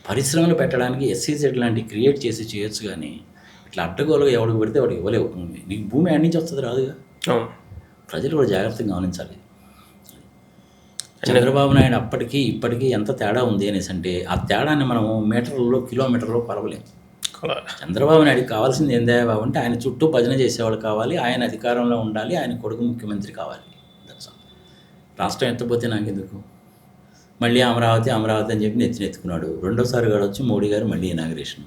పరిశ్రమలు పెట్టడానికి SEZ లాంటివి క్రియేట్ చేసి చేయొచ్చు. కానీ ఇట్లా అడ్డగోలుగా ఎవరికి పెడితే వాడికి ఇవ్వలేవు భూమి. నీకు భూమి ఎక్కడి నుంచి వస్తుంది? రాదుగా. ప్రజలు కూడా జాగ్రత్తగా గమనించాలి. చంద్రబాబు నాయుడు అప్పటికి ఇప్పటికీ ఎంత తేడా ఉంది అనేసి అంటే ఆ తేడాన్ని మనము మీటర్లలో, కిలోమీటర్లో కొలవలేము. చంద్రబాబు నాయుడికి కావాల్సింది ఏందే బాబు అంటే ఆయన చుట్టూ భజన చేసేవాళ్ళు కావాలి, ఆయన అధికారంలో ఉండాలి, ఆయన కొడుకు ముఖ్యమంత్రి కావాలి. రాష్ట్రం ఎత్తపోతే నాకెందుకు? మళ్ళీ అమరావతి అని చెప్పి నెత్తినెత్తుకున్నాడు. రెండోసారి వచ్చి మోడీ గారు మళ్ళీ ఇనాగ్రేషన్.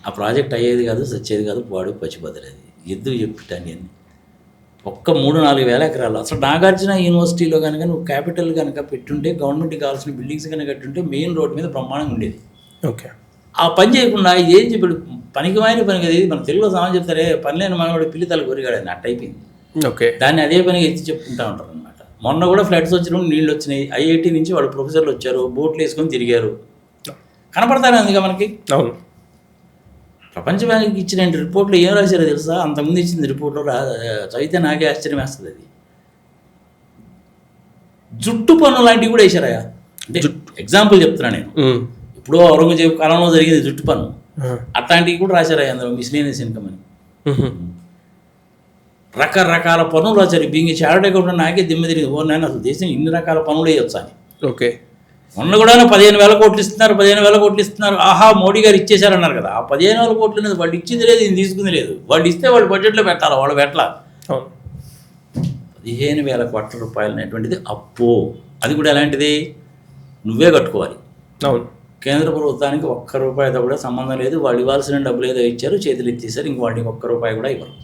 ఆ ప్రాజెక్ట్ అయ్యేది కాదు, సచ్చేది కాదు, వాడు పచ్చిబద్దలేదు. ఎద్దు చెప్పిటాన్ని అన్ని ఒక్క 3-4 వేల ఎకరాలు. అసలు నాగార్జున యూనివర్సిటీలో కనుక నువ్వు క్యాపిటల్ కనుక పెట్టుంటే, గవర్నమెంట్కి కావాల్సిన బిల్డింగ్స్ కనుక కట్టుంటే మెయిన్ రోడ్ మీద బ్రహ్మాండంగా ఉండేది. ఓకే, ఆ పని చేయకుండా ఇదేం చెప్పాడు? పనికి మాయని పని కదా ఇది. మన తెలుగులో సమాజం చెప్తారే, పని లేని మనవాడు పిల్లితల కొరిగాడని అట్ట అయిపోయింది. ఓకే, దాన్ని అదే పనిగా ఎత్తి చెప్పుకుంటూ ఉంటారు అనమాట. మొన్న కూడా ఫ్లడ్స్ వచ్చినప్పుడు నీళ్ళు వచ్చినాయి. IIT నుంచి వాళ్ళు ప్రొఫెసర్లు వచ్చారు, బోట్లు వేసుకొని తిరిగారు. కనపడతారు అందుకే మనకి. అవును, ప్రపంచ బ్యాంకుకి ఇచ్చిన రిపోర్ట్లో ఏం రాశారో తెలుసా? అంతకుముందు ఇచ్చిన రిపోర్ట్లో చదివితే నాకే ఆశ్చర్యం వేస్తుంది. అది జుట్టు పన్ను లాంటివి కూడా వేశారయా. అంటే ఎగ్జాంపుల్ చెప్తున్నా నేను. ఇప్పుడు ఔరంగజేబు కాలంలో జరిగింది జుట్టు పన్ను, అట్లాంటివి కూడా రాశారయ్యా అందులో. మిస్లేనియస్ ఇన్కమ్ అని రకరకాల పనులు రాశారు. బీంగి చారిటీ కూడా నాకే దిమ్మ తిరిగింది. ఓ నేను అసలు దేశం ఇన్ని రకాల పనులు వేయొచ్చా అని. ఓకే, మొన్న కూడా 15,000 కోట్లు ఇస్తున్నారు, 15,000 కోట్లు ఇస్తున్నారు. ఆహా మోడీ గారు ఇచ్చేశారన్నారు కదా. ఆ 15,000 కోట్లు అనేది వాళ్ళు ఇచ్చింది లేదు, ఇది తీసుకుంది లేదు. వాళ్ళు ఇస్తే వాళ్ళు బడ్జెట్లో పెట్టాలి, వాళ్ళు పెట్టాల. 15,000 కోట్ల రూపాయలు అనేటువంటిది అప్పు. అది కూడా ఎలాంటిది? నువ్వే కట్టుకోవాలి. అవును, కేంద్ర ప్రభుత్వానికి ₹1 కూడా సంబంధం లేదు. వాళ్ళు ఇవ్వాల్సిన డబ్బులు ఏదో ఇచ్చారు, చేతులు ఇచ్చేసారు, ఇంక వాళ్ళకి ₹1 కూడా ఇవ్వరు.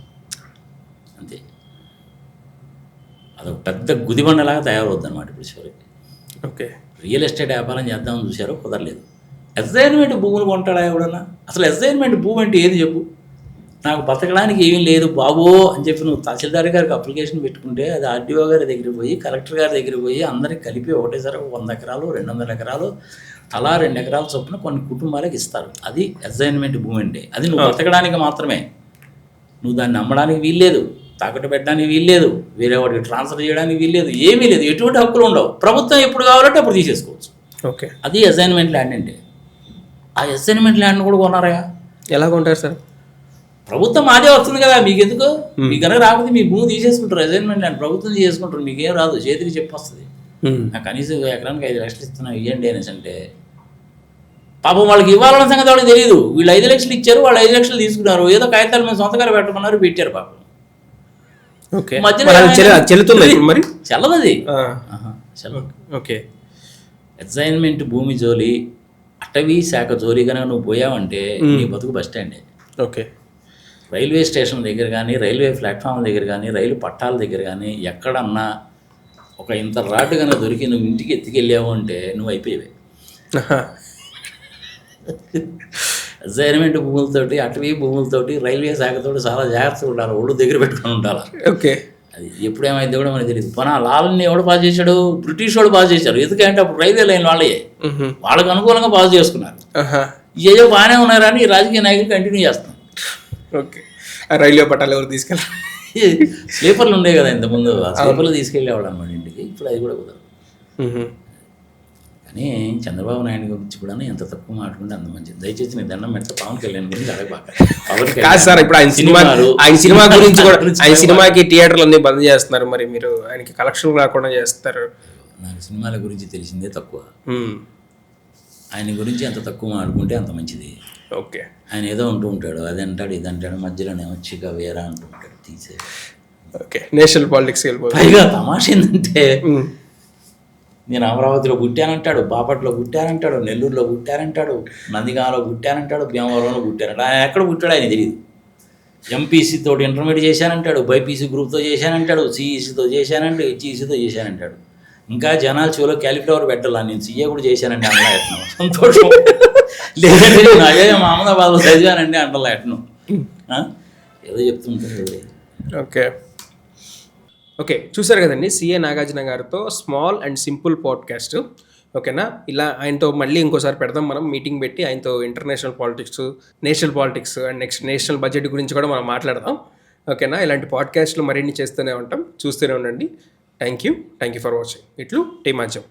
అంతే. అదొక పెద్ద గుదిబండలాగా తయారవుద్ది అనమాట ఇప్పుడు చివరికి. ఓకే, రియల్ ఎస్టేట్ వ్యాపారం చేద్దామని చూశారో కుదరలేదు. అసైన్మెంట్ భూములు కొంటాడా ఎవడన్నా? అసలు అసైన్మెంట్ భూమి అంటే ఏది చెప్పు? నాకు బతకడానికి ఏమీ లేదు బాబో అని చెప్పి నువ్వు తహసీల్దార్ గారికి అప్లికేషన్ పెట్టుకుంటే అది ఆర్డీఓ గారి దగ్గరికి పోయి కలెక్టర్ గారి దగ్గరికి పోయి అందరికి కలిపి ఒకటేసారి 100 ఎకరాలు 200 ఎకరాలు తలా 2 ఎకరాల చొప్పున కొన్ని కుటుంబాలకు ఇస్తారు. అది అసైన్మెంట్ భూమి అంటే. అది నువ్వు బతకడానికి మాత్రమే. నువ్వు దాన్ని అమ్మడానికి వీల్లేదు, తాకట్టు పెట్టడానికి వీల్లేదు, వేరే వాడికి ట్రాన్స్ఫర్ చేయడానికి వీల్లేదు, ఏమీ లేదు, ఎటువంటి హక్కులు ఉండవు. ప్రభుత్వం ఎప్పుడు కావాలంటే అప్పుడు తీసేసుకోవచ్చు. ఓకే, అది అసైన్మెంట్ ల్యాండ్ అంటే. ఆ అసైన్మెంట్ ల్యాండ్ కూడా కొన్నారా? ఎలా కొంటారు సార్? ప్రభుత్వం మాదే వస్తుంది కదా, మీకు ఎందుకు? మీకు కనుక రాకపోతే మీ భూమి తీసేసుకుంటారు. అసైన్మెంట్ ల్యాండ్ ప్రభుత్వం తీసేసుకుంటారు, మీకేం రాదు, చేతికి చెప్పొస్తుంది. నాకు కనీసం ఎకరానికి 5 లక్షలు ఇస్తున్నా ఇవ్వండి అనేసి అంటే పాపం వాళ్ళకి ఇవ్వాలన్న సంగతి వాళ్ళకి తెలియదు. వీళ్ళు 5 లక్షలు ఇచ్చారు, వాళ్ళు 5 లక్షలు తీసుకున్నారు, ఏదో కాగితాలు మేము సొంతకాలు పెట్టమన్నారు, పెట్టారు పాపం. ఓకే, మధ్యలో చెల్లుతుంది మరి? చల్లదు అది. ఓకే, అసైన్మెంట్ భూమి జోలి, అటవీ శాఖ జోలి కనుక నువ్వు పోయావంటే నీ బతుకు బస్ స్టాండే. ఓకే, రైల్వే స్టేషన్ దగ్గర కానీ, రైల్వే ప్లాట్ఫామ్ దగ్గర కానీ, రైలు పట్టాల దగ్గర కానీ ఎక్కడన్నా ఒక ఇంత రాడ్డు కనుక దొరికి నువ్వు ఇంటికి ఎత్తుకెళ్ళావు అంటే నువ్వు అయిపోయావే. అసైన్మెంట్ భూములతోటి, అటవీ భూములతోటి, రైల్వే శాఖతోటి చాలా జాగ్రత్తగా ఉండాలి, ఒళ్ళు దగ్గర పెట్టుకుని ఉండాలి. ఓకే, అది ఎప్పుడేమైంది కూడా మనకు తెలియదు. పోనా లాల్ని ఎవడు పాస్ చేశాడు? బ్రిటిష్ వాడు పాస్ చేశారు. ఎందుకంటే అప్పుడు రైల్వే లైన్ వాళ్ళే, వాళ్ళకు అనుకూలంగా పాస్ చేసుకున్నారు. ఏదో బాగానే ఉన్నారా అని ఈ రాజకీయ నాయకులు కంటిన్యూ చేస్తున్నారు. ఓకే, రైల్వే పట్టాలు ఎవరు తీసుకెళ్ళారు? స్లీపర్లు ఉండేవి కదా ఇంతకుముందు, స్లీపర్లు తీసుకెళ్ళేవాడు అనమాట ఇంటికి. ఇప్పుడు అది కూడా కుదరదు. కానీ చంద్రబాబు నాయుడు గురించి కూడా ఎంత తక్కువ మాట్లాడుకుంటే అంత మంచిది. దయచేసి నీ దండం పెడితే పవన్ కళ్యాణ్ గురించి అడగబాక. కాదు సార్, ఇప్పుడు ఆయన సినిమా గురించి కూడా, ఆయన సినిమాకి థియేటర్లు అన్నీ బంద్ చేస్తున్నారు, మరి మీరు ఆయనకి కలెక్షన్ రాకుండా చేస్తారు. నాకు సినిమాల గురించి తెలిసిందే తక్కువ. ఆయన గురించి ఎంత తక్కువ మాట్లాడుకుంటే అంత మంచిది. ఓకే, ఆయన ఏదో ఉంటూ ఉంటాడు, అది అంటాడు ఇది అంటాడు, మధ్యలోనే వచ్చిగా వేరా అంటూ ఉంటాడు, తీసే. ఓకే, నేషనల్ పాలిటిక్స్ వెళ్ళిపోయి. పైగా తమాష ఏంటంటే నేను అమరావతిలో పుట్టానంటాడు, బాపట్లో పుట్టానంటాడు, నెల్లూరులో పుట్టానంటాడు, నందిగామలో పుట్టానంటాడు, భీమవరంలో పుట్టానంటాడు. ఆయన ఎక్కడ పుట్టాడు ఆయన తెలియదు. ఎంపీసీ తోటి ఇంటర్మీడియట్ చేశానంటాడు, బైపీసీ గ్రూప్తో చేశానంటాడు, సిఈసీతో చేశానంటాడు, హెచ్ఈసీతో చేశానంటాడు. ఇంకా జనాలు చెవులో క్యాలిఫ్లవర్ పెట్టాలా, నేను సీఏ కూడా చేశానండి అంటలా ఎట్ను సంతోషం. లేదంటే నేను అదే అహ్మదాబాద్లో చదివానండి అంటలా ఎట్ను ఏదో చెప్తుంటాడు. ఓకే, ఓకే, చూసారు కదండి సిఏ నాగార్జున గారితో స్మాల్ అండ్ సింపుల్ పాడ్కాస్ట్. ఓకేనా, ఇలా ఆయనతో మళ్ళీ ఇంకోసారి పెడదాం మనం మీటింగ్ పెట్టి, ఆయనతో international politics, national politics and next national budget గురించి కూడా మనం మాట్లాడదాం. ఓకేనా, ఇలాంటి పాడ్కాస్ట్లు మరిన్ని చేస్తూనే ఉంటాం, చూస్తూనే ఉండండి. Thank you for watching. ఇట్లు టీమాంచం.